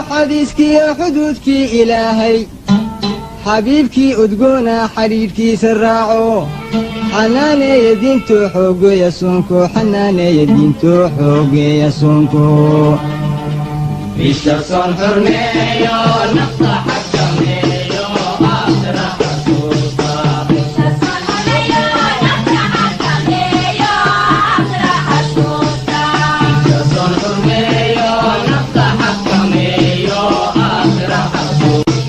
xadiiskii xuduudkii ilaahay xabiibkii udgoona xidhiidhkiisa raaco xanaaneeya diinto xoogeeya soonko xanaaneeya diinto xoogeeya soonko bisha soon xurmeeyo nafta xakameeyo aakhira xasuusta bisha soon xurmeeyo nafta xakameeyo aakhira xasuusta bisha soon xurmeeyo nafta xakameeyo aakhira xasuusta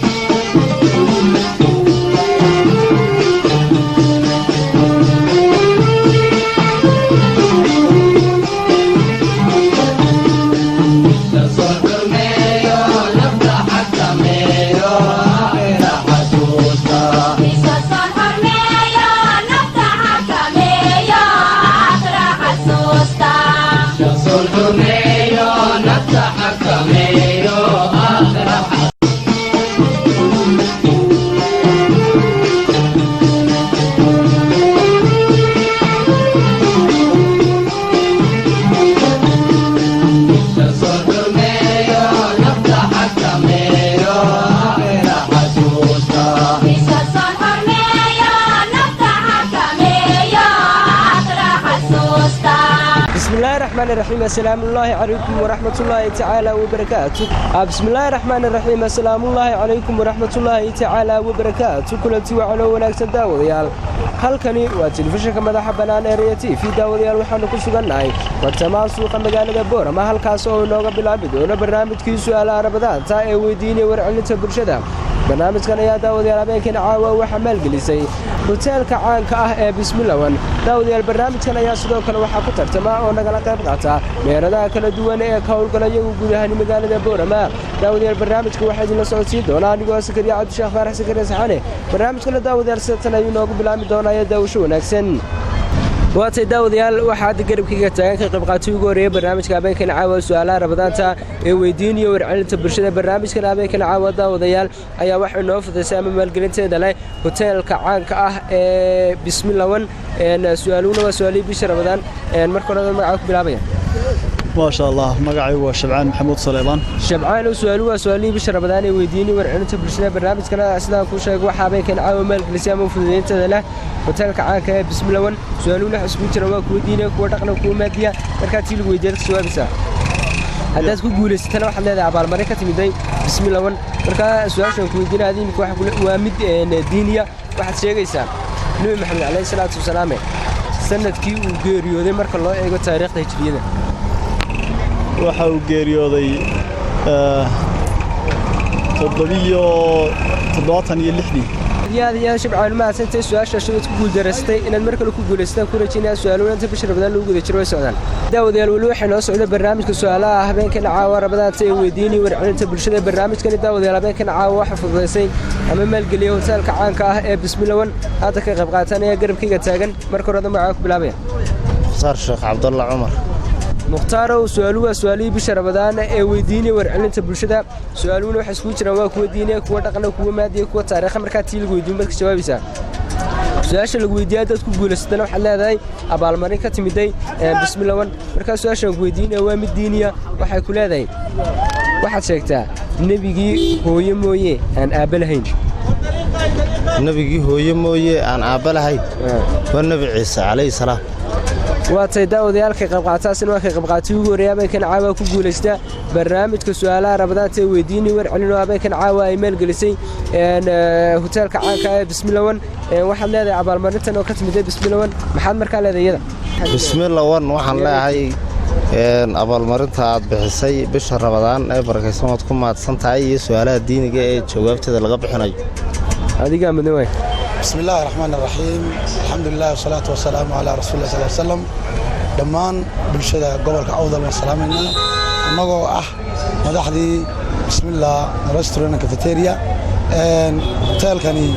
الرحيم السلام الله عليكم ورحمة الله تعالى وبركاته. بسم الله الرحمن الرحيم السلام الله عليكم ورحمة الله تعالى وبركاته. كلتي وعلو وناكس داوديال halkani waa telefishinka madaxa banaan ee RT fi daawadayaal waxaanu ku sugannahay bartamaha suuqa magaalada Boorama halkaas oo inooga bilaabi doono barnaamijkii su'aalaha Rabadaanta ee weydiinaya warcelinta bulshada. barnaamijkan ayaa daawadayaal habeenkan caawa waxa maalgelisay hoteelka caanka ah ee Bismillawan. daawadayaal barnaamijkan ayaa sidoo kale waxa ku tartama oo nagala qayb qaata meeradaha kala duwan ee ka howlgalaya gudaha magaalada Boorama. daawadayaal barnaamijka waxa idin la socodsiin doona anigoo Sakariya Cabdishaaq Faarax Sakariya Saxane. barnaamijkan daawadayaal sidaan ayuu noogu bilaabi doonaa daawasho wanaagsan. waatay daawadayaal waxaad garabkiga taagan ka qayb qaatay ugu horeeyay barnaamijka habeenkan caawa su'aalaha Rabadaanta ee weydiinaya warcelinta bulshada. barnaamijkan habeenkan caawa daawadayaal ayaa waxa inoo fududeysay ama maalgelinteeda leh hoteelka caanka ah ee Bismillawan. su'aaluhuna waa su'aalihii bisha Rabadaan. marka hore magaca ku bilaabaya ما شاء الله مقعي وشبعان محمود صليبان شبعان وسؤالوا سؤالي بشر بداني ويديني ورعنت برشنا برنامج كنا أسلام كل شيء وحابين كان عاوم مال لسيام وفدين تذله وتلك عاك بسم الله ون سؤالونا حسبوت رواك ودينه كوتقنا كوماديا مركاتي الويدير سؤال بس هذا تقول استنا واحد هذا عبارة مركاتي مدي بسم الله ون مركا سؤال شو كودينا هذه مكواح وامد دينية واحد شيء يسا نبي محمد عليه الصلاة والسلام سنة كي وجيريو ذي مركا الله يقول تاريخ هجرينا waxa uu geeriyooday 776 يا شبعان ما سنتي سؤال شو تقول درستي إن المركل كقول استنا كل شيء سؤالون أنت بشر بدل لوجود يشرب سؤال داود الولوح إنه سؤال برنامج كسؤالها هبين كان عاور بدل تي وديني ورعنت برشة برنامج كان داود هبين كان عاور حفظ زي أمام الجليه وسأل كعان كه بسم الله ون هذا كقبقاتنا يا قرب كي جتاجن مركل هذا معك بلابين صار الشيخ عبد الله عمر مختار وسؤالوا سؤالي بشر بدان ويديني ورعلنت برشة سؤالون وحسكوت رواك وديني كوا دقنا كوا مادي كوا تاريخ مركاتي الويدين بس جوابيسا سؤال الويديات تقول استنا وحلا ذاي أبى المريكة تمدي بسم الله ون مركز سؤال الويدين وامد دينيا وحكول ذاي واحد شكتا نبيجي هو يمويه عن أبلهين نبيجي هو يمويه عن أبلهين والنبي عيسى عليه السلام waatay daawadayaal qayb qaataasina waa qayb qaatay ugu horeeyay kan caawa ku guuleystaa barnaamijka su'aalaha Rabadaanta ee weydiinay warcelin oo kan caawa ay meel gelisay hoteelka caanka ah Bismillawan. waxaad leedahay abaalmarintan oo ka timid Bismillawan maxaad markaa leedahay iyada Bismillawan waxaan leeyahay abaalmarinta aad bixisay bisha Rabadaan ee barakeysan oo ku maadsan tahay iyo su'aalaha diiniga ee jawaabteeda laga bixinayo adiga madaway بسم الله الرحمن الرحيم الحمد لله والصلاة والسلام على رسول الله صلى الله عليه وسلم دمان بالشدة قبل كعوضة والسلام لنا نجوا مدحدي بسم الله رستوران كافيتيريا hotel كاني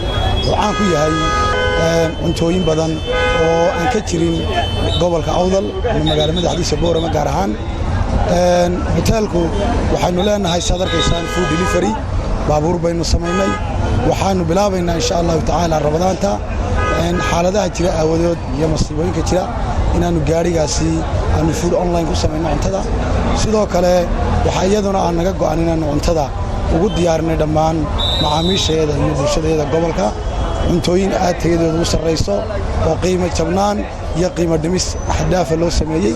وعن كل هاي أنتوين بدن وأن كتيرين قبل كعوضة من مجال مدحدي سبورة مجارهان hotelكو وحنو لنا هاي صدر كيسان فود ديليفري بابور بين السمايني waxaanu bilaabaynaa insha Allah ta'ala Rabadaanta xaaladaha jira awadood iyo masiibooyinka jira inaannu gaadhigaasi aannu food online ku samayno cuntada sidoo kale waxaa iyaduna aan naga go'an inaannu cuntada ugu diyaarinay dhammaan macaamiishaeeda iyo bulshadeeda gobolka cuntooyin aad tayadooda u sarrayso oo qiimo jabnaan iyo qiimo dhimis xaddhaafa loo sameeyey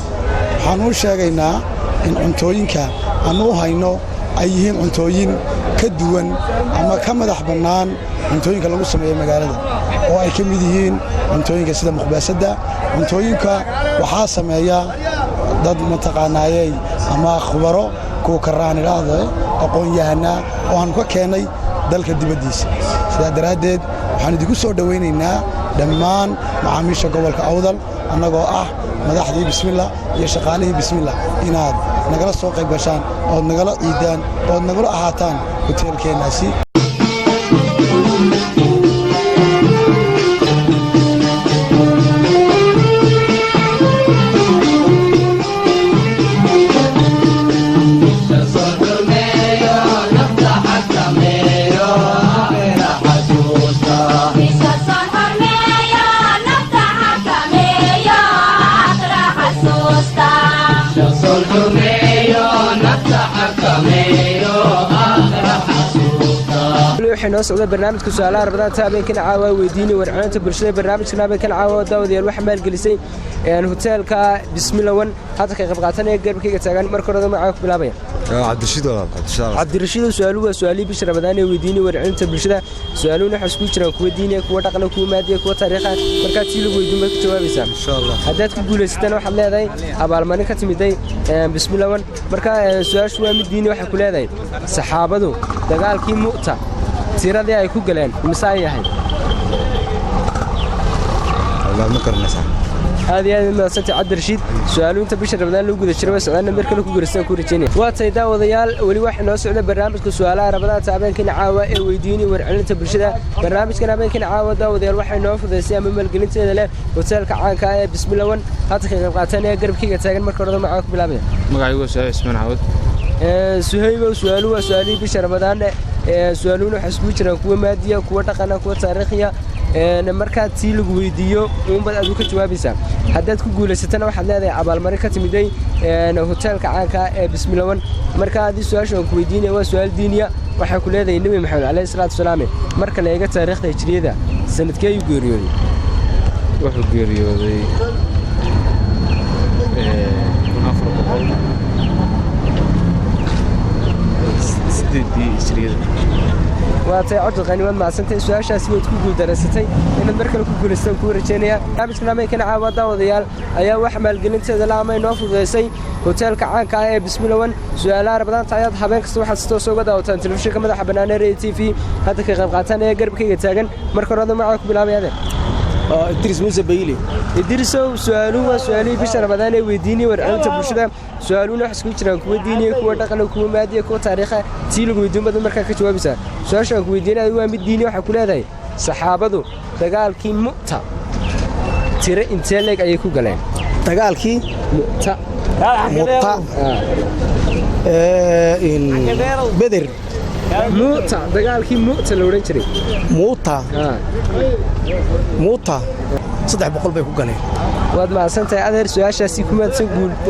waxaan u sheegaynaa in cuntooyinka aannu u hayno ay yihiin cuntooyin ka duwan ama ka madax bannaan cuntooyinka lagu sameeyo magaalada oo ay ka mid yihiin cuntooyinka sida mukhbaasadda cuntooyinka waxaa sameeya dad mataqaanaayey ama khubaro kuwa karaan idhaahdo aqoon-yahanaa oo aanu ka keennay dalka dibaddiisa sidaa daraaddeed waxaan idinku soo dhowaynaynaa dhammaan macaamiisha gobolka awdal annagoo ah madaxdii bismillah iyo shaqaalihii bismillah inaad nagala soo qayb gashaan ood nagala ciidaan ood nagula ahaataan hoteelkeennaasi waxay noo socda barnaamijka su'aalaha rabadaanta habeenkan caawa weydiinay warcelinta bulshada barnaamijkan habeenkan caawa daawadayaal waxa maalgelisay hoteelka bismillawan hadda ka qayb qaadanaya garbkayga taagan marka hore magacaaga ku bilaabaya cabdirashiid su'aaluhu waa su'aalihii bisha ramadaan ee weydiinay warcelinta bulshada su'aaluhuna waxa isku jiraan kuwa diiniya kuwa dhaqan kuwa maadiya kuwa taariikha marka tii lagu weydiin baad ku jawaabaysaa insha Allah haddaad ku guuleysatana waxaad leedahay abaalmarin ka timiday bismillawan marka su'aashu waa mid diini waxa ku leedahay saxaabadu dagaalkii mu'ta tiradii ay ku galeen mise ay yahay Allah ma karnaysa aad iyo aad maasanta cabdirashiid su'aaluunta bisha ramadaan lagu guda jiray socdaan mar kale ku guuraysan ku rajeynay waa tay daawadayaal wali waxa noo socda barnaamijka su'aalaha rabadaanta habeenkan caawa ee weydiinay warcelinta bulshada barnaamijkan habeenkan caawa daawadayaal waxay noo fududeysay ama maalgelinteeda leh hoteelka caanka ah ee bismillawan hadda ka qayb qaatanaya garbkayga taagan marka hore magacaaga ku bilaabaya magacaygu waa Suhayb Ismaan Cawad suhaybo su'aaluhu waa su'aalihii bisha ramadaan su'aaluhuna waxa isku jiraan kuwa maadiya kuwa dhaqan kuwa taariikhiya marka tii lagu weydiiyo uunbad aad ka jawaabaysaa haddaad ku guuleysatana waxaad leedahay abaalmarin ka timiday hoteelka caanka ee bismillawan marka haddii su'aasha aan ku weydiinaya waa su'aal diiniya waxaa ku leedahay nebi maxamed calayhi salaatu wasalaam marka la eega taariikhda hijriyada sanadkee ayuu geeriyooday wuxuu geeriyooday 400 waatay cod qaniimad maasantay su'aashaasi way ku guuldareysatay inaad mar kale ku guuleystaan ku rajeynaya barnaamijkan habeenkan caawa daawadayaal ayaa wax maalgelinteeda la amay noo fududeysay hoteelka caanka ah ee bismillawan su'aalaha rabadaanta ayaad habeen kasta waxaad si toos uga daawataan telefishinka madaxa bannaan ee TV hadda ka qayb qaatanaya garbkayga taagan marka hore magacaaga ku bilaabaya idris muuse bayli idrisow su'aaluhu waa su'aalihii bisha ramadaan ee weydiinay warcelinta bulshada su'aaluhuna waxa isku jiraan kuwa diiniya kuwa dhaqan kuwa maadiya kuwa taariikha tii lagu weydiin badan markaa ka jawaabaysaa su'aashaan ku weydiinaya waa mid diini waxa ku leedahay saxaabadu dagaalkii mu'ta tire intee leeg ayay ku galeen dagaalkii mu'ta in beder mu'ta dagaalkii mu'ta la oran jiray muuta 300 bay ku galeen waad maasantahay adeer su'aashaasi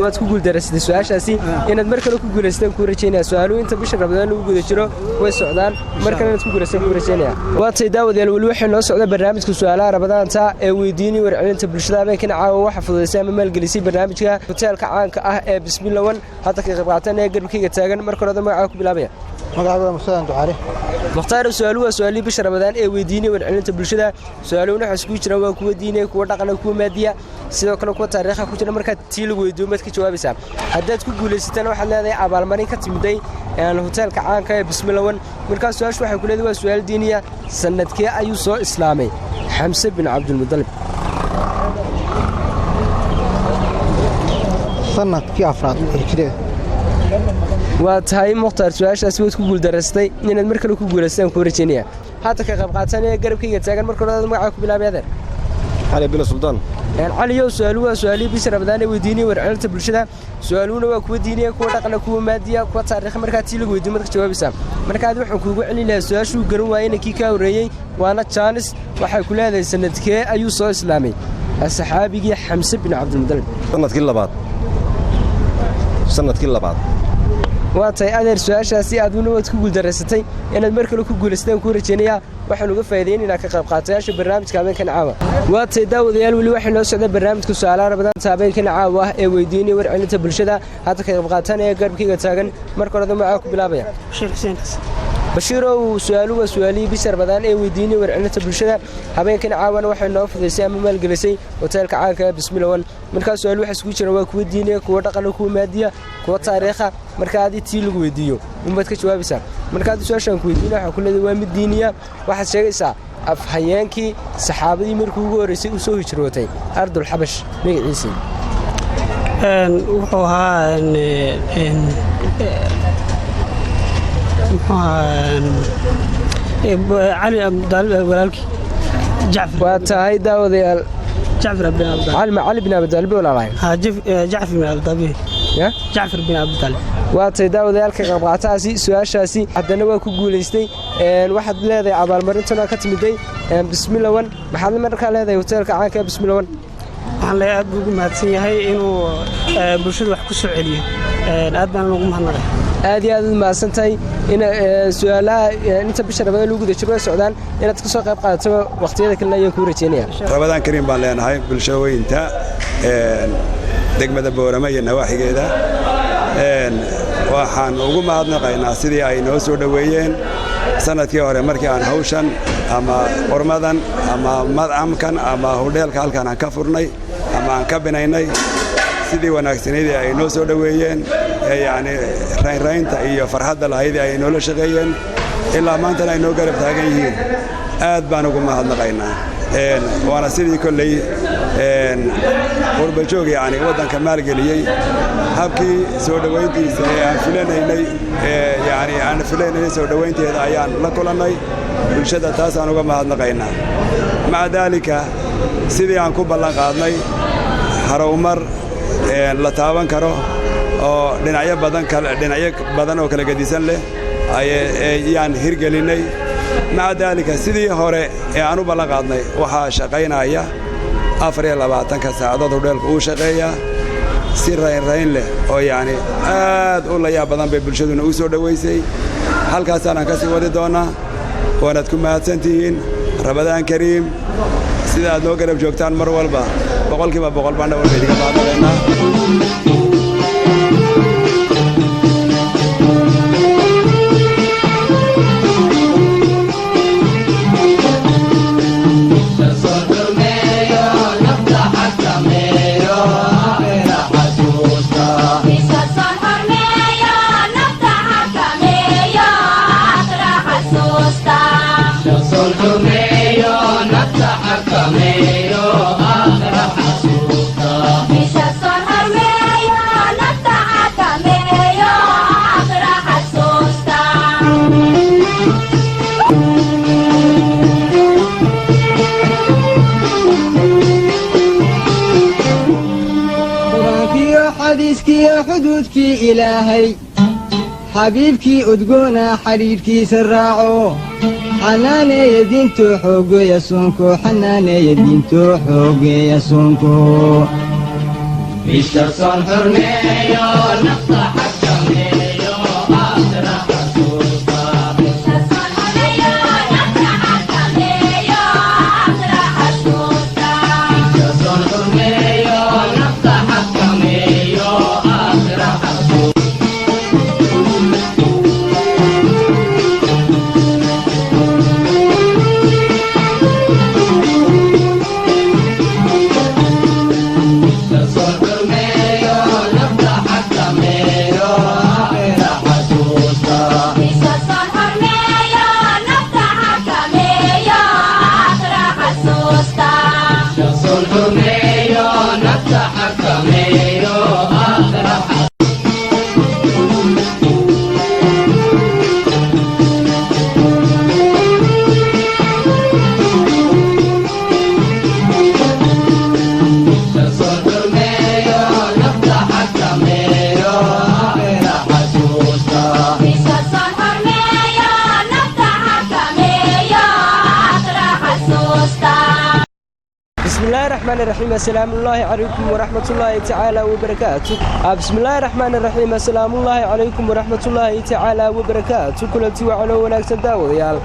waad ku guuldareysatay su'aashaasi inaad mar kale ku guuleystaan ku rajeynaya su'aaluhu inta bisha ramadaan lagu guda jiro way socdaan mar kale inaad ku guuleystaan ku rajeynaya waa tay daawadayaal wali waxay noo socda barnaamijka su'aalaha rabadaanta ee weydiinay warcelinta bulshada habeenkan caawa waxa fududeysay ama maalgelisay barnaamijka hoteelka caanka ah ee bismillawan hadda ka qayb qaatanaya garbkayga taagan marka hore magacaaga ku bilaabaya magacaaga Mustafa Ducaale muxtaar su'aaluhu waa su'aalihii bisha ramadaan ee weydiinay warcelinta bulshada su'aaluhuna waxa isku jiraan waa kuwa diiniya kuwa dhaqan kuwa maadiya sidoo kale kuwa taariikha ku jira marka tii lagu weydiiyo mad ka jawaabaysaa haddaad ku guuleysatana waxaad leedahay abaalmarin ka timiday hoteelka caanka ee bismillawan marka su'aashu waxay ku leedahay waa su'aal diiniya sanadkee ayuu soo islaamay xamse bin cabdulmudallib sanadkii afraad hijriyada waa tahay mukhtaar su'aashaasi waad ku guuldareystay inaad mar kale ku guuleystaan ku rajeynaya hadda ka qayb qaatanaya garabkayga taagan marka hore magacaaga ku bilaabaya adeer علي بن سلطان علي su'aaluhu waa su'aalihii bisha ramadaan ee weydiinay warcelinta bulshada su'aaluhuna waa kuwa diiniya kuwa dhaqan kuwa maadiya kuwa taariikh marka tii lagu weydiiyo marka jawaabaysaa marka aad waxaan kuugu celin lahaa su'aashu garan waayay kii ka horeeyay waana Charles waxay ku leedahay sanadkee ayuu soo islaamay saxaabigii xamse bin cabdilmudalib sanadkii labaad waa tahay adeer su-aashaasi aad welibaad ku guuldaraysatay inaad mar kale ku guulaystaan kuu rajaynayaa waxaan uga faa'iidaynaynaa ka qayb qaatayaasha barnaamijka habeenkan caawa waa tahay daawadayaal weli waxay noo socda barnaamijka su'aalaha rabadaanta habeenkan caawa ah ee weydiinaya warcelinta bulshada hadda ka qayb qaatanaya garabkayga taagan marka horeda magacaa ku bilaabaya bashiirow su-aaluhu waa su-aalihii bisha rabadaan ee weydiinaya warcelinta bulshada habeenkan caawana waxay noo fudaysay ama maalgelisay hoteelka caanka bismilawan markaas su-aal waxaa isugu jira waa kuwa diiniya kuwa dhaqana kuwa maadiya kuwa taariikha marka adii tii lagu weydiiyo umad ka jawaabaysaa marka adii su-aashaan ku weydiina waxaa ku leedahay waa mid diiniya waxaad sheegaysaa afhayeenkii saxaabadii markii ugu horreysay u soo hijrootay ardul xabash magaciisii wuxuu ahaa علي عبد walaalkii jacfar waa tahay daawadayaal jacfar bin abdal علي بن عبد الطالب walaalahay jacfar bin abdal ya jacfar bin abdal waa tahay daawadayaal ka qayb qaataasi su'aashaasi haddana waa ku guuleystay waxaad leedahay abaalmarintana ka timiday bismilawan maxaad markaa leedahay hoteelka caanka bismilawan waxaan leeyahay aad buu ugu mahadsan yahay inuu bulshada wax ku soo celiyo aad baan ugu mahadnaqay aad iyo aad u mahadsantahay in su'aalaha inta bisha rabadaan lagu guda jiro ay socdaan inaad ka soo qayb qaadato waqtiyada kale ayaan ku rajaynayaa rabadaan kariim baan leenahay bulshooyinta degmada Boorama iyo nawaaxigeeda waxaan ugu mahadnaqaynaa sidii ay noo soo dhaweeyeen sanadkii hore markii aan hawshan ama qormadan ama madcamkan ama hoteelka halkan aan ka furnay ama aan ka binaynay sidii wanaagsaneedii ay noo soo dhaweeyeen yani raynta iyo farxadda lahaydii ay noola shaqeeyeen ilaa maantana ay noo garab taagan yihiin aad baan ugu mahadnaqaynaa waana sidii kolley qurbajoog yani waddanka maalgeliyey habkii soo dhowayntiisa ee aan filanaynay yani aan filanaynay soo dhowaynteeda ayaan la kulannay bulshada taasaan uga mahadnaqaynaa maca daalika sidii aan ku ballan qaadnay harowmar la taaban karo oo dhinacyo badan oo kala gedisan leh ayaan hirgelinay maca daalika sidii hore ee aan u ballan qaadnay waxaa shaqaynaya 24 saacadood hoteelka uu shaqeeyaa si rayn leh oo yani aad u la yaab badan bay bulshaduna u soo dhaweysay halkaasaan ka sii wadi doonaa waanaad ku mahadsantihiin rabadaan kariim sida aad noo garab joogtaan mar walba boqolkiiba boqol baan dhawr idiga mahadnaqaynaa xududkii ilaahay xabiibkii udgoona xidhiidhkiisa raaco xanaaneeya diintoo xoogeeya soonko xanaaneeya diintoo xoogeeya soonko bisha soon xurmeeyo nafta xakameeyo aakhira xasuusta bisha soon xurmeeyo nafta xakameeyo aakhira xasuusta bisha soon xurmeeyo nafta xakameeyo aakhira xasuusta Soon xurmeeyo nafta xakameeyo الله الرحمن الرحيم السلام الله عليكم ورحمة الله تعالى وبركاته بسم الله الرحمن الرحيم السلام الله عليكم ورحمة الله تعالى وبركاته كلتي وعلو وناكسن داوديال